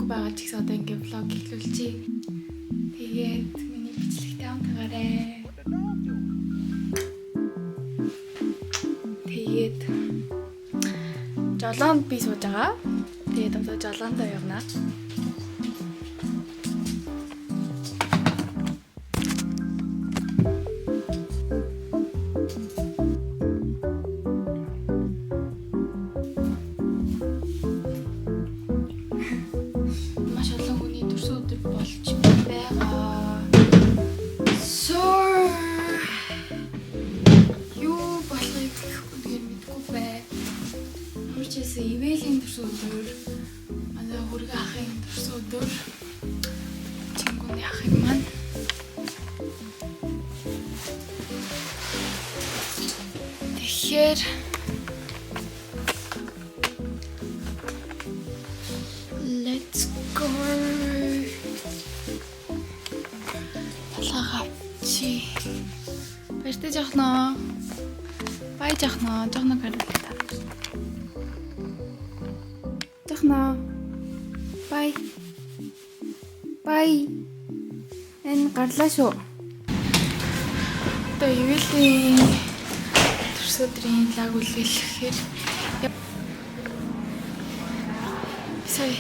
чадахгүй байгаа ч гэсэн одоо ингээ влог хийлүүлчихье. Тэгээд миний бичлэгтэй хамтгаарай. Тэгээд жолоонд би сууж байгаа. Тэгээд одоо жолоондоо явна. Ивэлийн төрсөн өдөр манай хүргээ ахын төрсөн өдөр чингүний ахын маань тэгэхээр let's go талхавчи бэртэ жахнаа бай жахнаа гараад Жахна. Бай. Бай. Энэ гарлаа шүү. Одоо ивэлийн төрсөдрийн лаг үлээлэхээр сая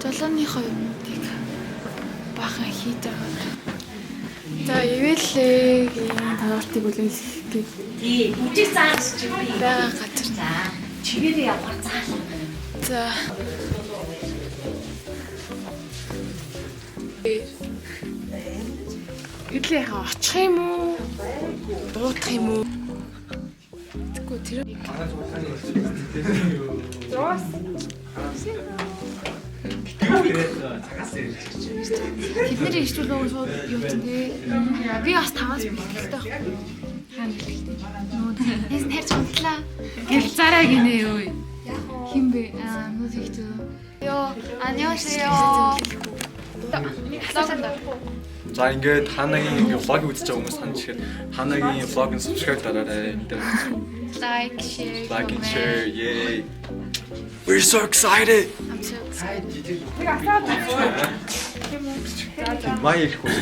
жолооныхоо юмнуудыг бахан хийж байгаа. За ивэлийн таавартыг үлээлэх гээд үжиг зааж чи байгаа газар чигээрээ явах заалаа. За Гэтлээ очих юм уу? Дуутах юм уу? Тэгвэл тэр Зоос. Тэдний ижлүүлээ шууд юу ч тий. Би бас 5-аас бэлтгэлтэй байна. Хаана бэлтгэлтэй? Нээс тарьж унтлаа. Гэл зараа гинэ юу? Хин бэ? Музикч. Йоо, 안녕하세요. За ингээд Ханагийн ингээ влог үзэж байгаа хүмүүс хань чихээр Ханагийн влог-ын subscribe дараарай. Like, share, yay. We're so excited. I'm so excited. Маа ихгүй.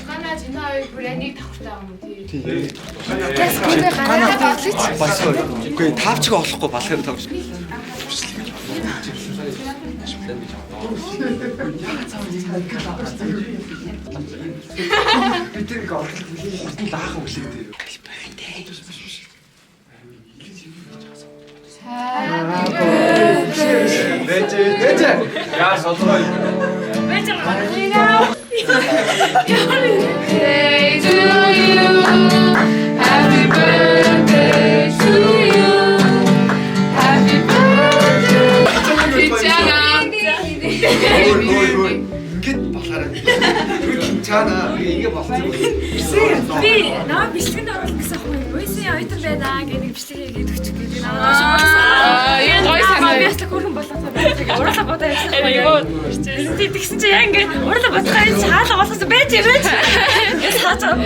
Гана чиний брэндийг тавхтай юм тий. Тийм. Тэс гана бодлооч. Басгүй. Үгүй тавчгаа болохгүй балахаар тавч. Бид нэг орлол хүртэн лаахан үлээ дээр. Бэж. Яа солроо. Бэж гараа. Day to you. Happy birthday to you. Happy birthday. Гэт балаараа. Чана ингээ болсон. Би наа бичлэгэнд оруулах гэсэн юм. Үйсэн ойтон байна гэдэг бичлэгээ хийгээд өччих гэдэг. Наа яа гоё санаа. Би ястаа хөрхөн болгоцоо байдаг. Урлаа бодоо ястаа. Би тэгсэн чи яа ингээ урлаа бодохоо цаалаа болгосон байж яваач. Яс хаацаа.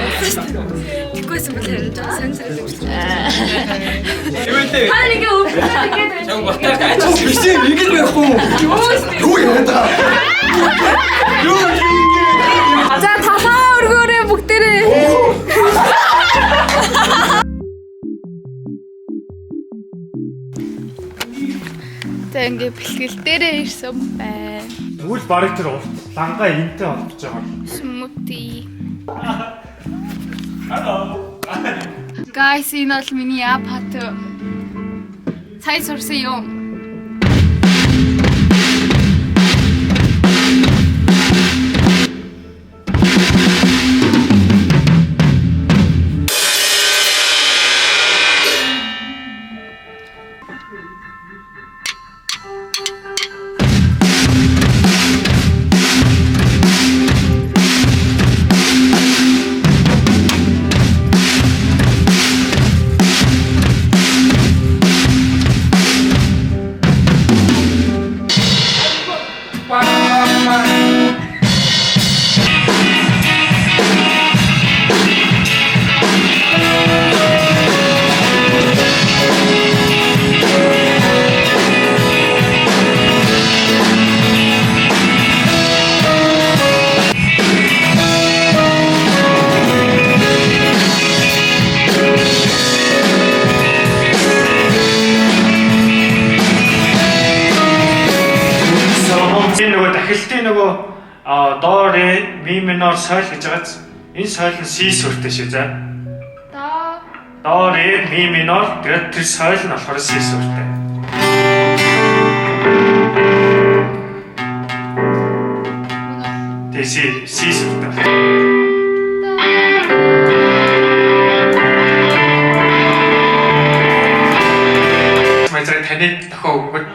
Тэггүйсэн бол харин сенсор гэж. Тэгвэл Хаа ингээ өвчтэй гэдэг. яг баттай ажиж биш ингэж байхгүй. Юу яриад байгаа? За талаа өргөөрэй бүгдээрээ. За ингээ бэлтгэл дээрээ ирсэн байна. Үл барыг тэр урт лангаа энтэй олдож байгаа. Смути. Guys, энэ бол миний апат. Сая сурсан юм. Энэ нөгөө дахилтын нөгөө до ре ми минор соёл гэж байгааз энэ соёл нь си сүртэй шүү за. До ре ми минор тэгээд тэр соёл нь болохоор си сүртэй. Тэси си сүртэй. Мэдрэг таныг дахиад өгөх.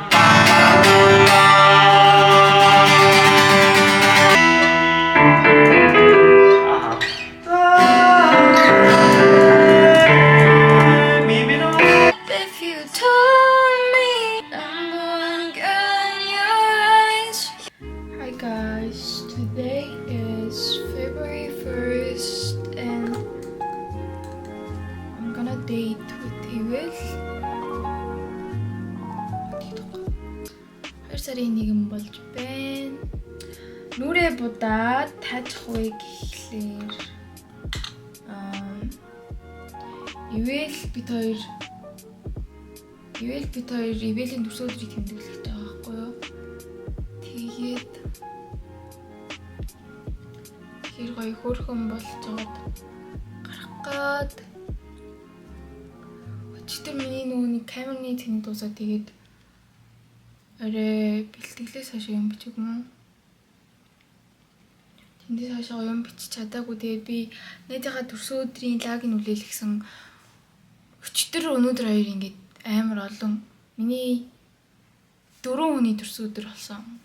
Today is February 1st and I'm gonna date with Iwil. 2 сарын 1 болж байна. Нүрээ будаад таажих вэ гэхлээр Ивэл бид хоёр Ивэлийн төрсөн өдрийг тэмдэглэж байгаа байхгүй юу? Тэгээд хэр гоё хөөрхөн болж жоод гарах гээд өчигдөр миний нөгөө камерны тэнэг дуусаад тэгээд орой бэлтгэлээс хойш юм бичих юм. Тэндээс хойш юм бичиж чадаагүй. Тэгээд би найзынхаа төрсөн өдрийн лагийг нүлээлгсэн. Өчигдөр өнөөдөр хоёр ингээд амар олон миний 4 хүний төрсөн өдөр болсон.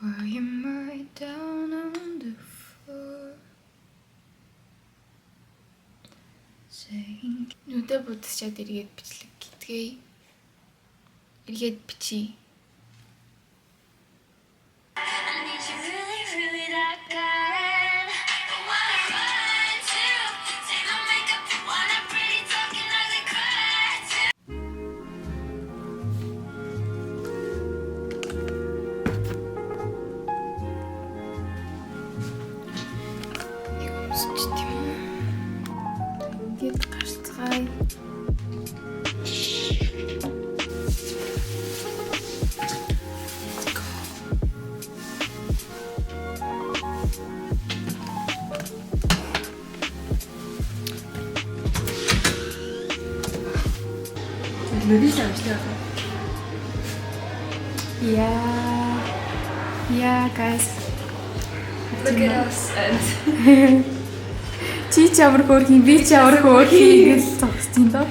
Why am I down on the floor? Saying нүдэ будсчаад эргээд бичлэг гитгээ. Эргээд бичий. Ингээд гарцгаая. Мөрөж амжлаа. Yeah, guys. Look at us. Чи ямар хөөрхий, би ч ямар хөөрхий гэж зогсчих юм даа.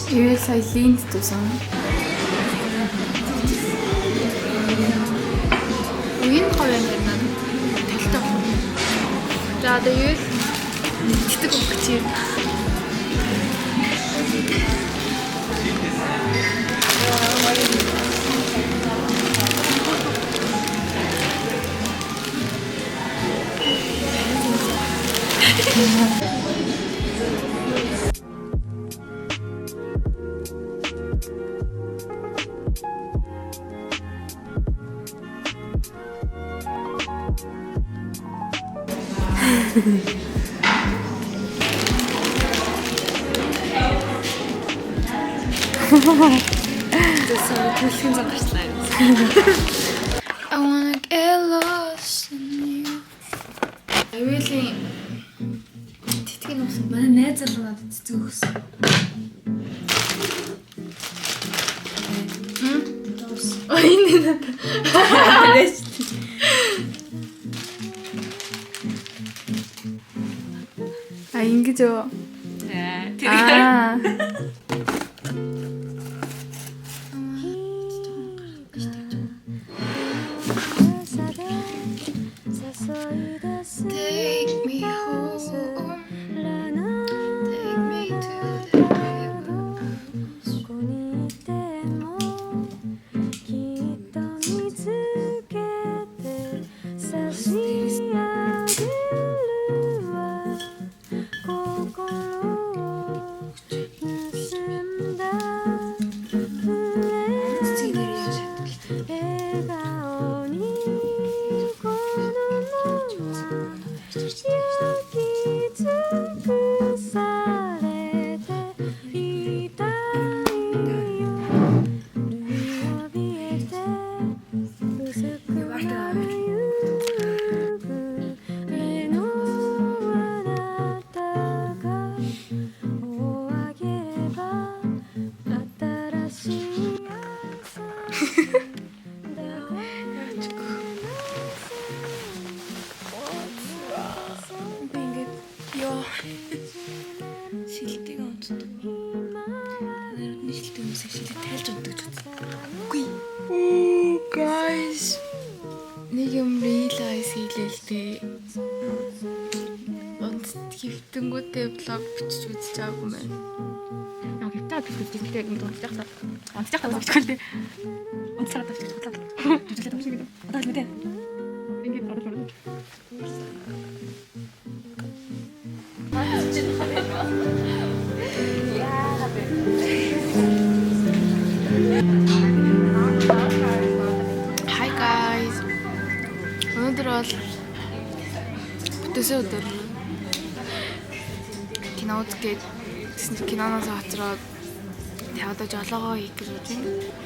Ивэл сая линз тусан. Уин хавьяа байна. Талтай. За одоо юу тэгдэг өгч юм. I wanna get lost in you. I really тэтгэн усан. Манай найз залуу надад цэцэг өгсөн. Энэ надад. Ингэж юу? Take me home. Take me to the river. блог бичиж үзэж байгаагүй юм байна. Яг хятад бичдэг юм дурддаг та. Онцлог таа бичдэг л дээ. Онцлог таа бичдэг бодлоо. Жүжиглээд юм шиг гэдэг. Одоо л мэдээ. Ингээд бодож. Hi guys. Өнөөдөр бол бүтээсээ өдөр кино үзгээд гэсэн чинь киноноос хоцроод одоо жолоогоо хийх гэж бодож байна.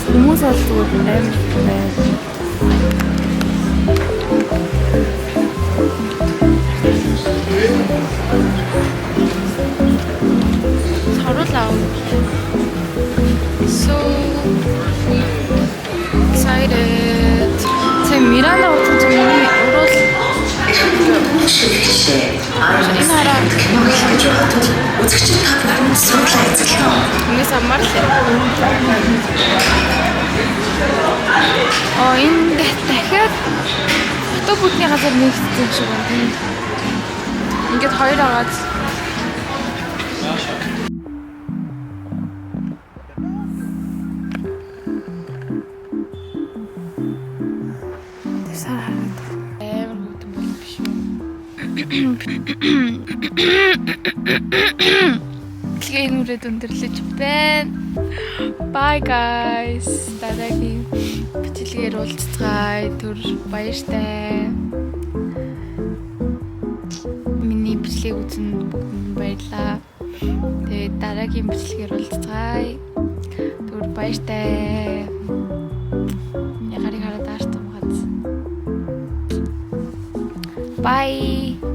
Хүмүүс бол амар байна. Саруулаа. So excited. Тэ Миранда утсан чинь уруул. Энэ хараа үзэгчид та бүхэн суудлаа эзэлнэ. Хүмүүс амар л. Энэ дахиад фото бүтний газар нэгдсэн юм шиг байна. Ингээд хоёр агаад Тэгээ нүрээд өндөрлөж байна. Bye guys. Дараагийн бичлэгээр уулзцгаая. Түр баяртай. Миний бичлэг үзэн баярлаа. Тэгээ дараагийн бичлэгээр уулзцгаая. Түр баяртай. Ягарыг хараад аарч байгаа. Bye.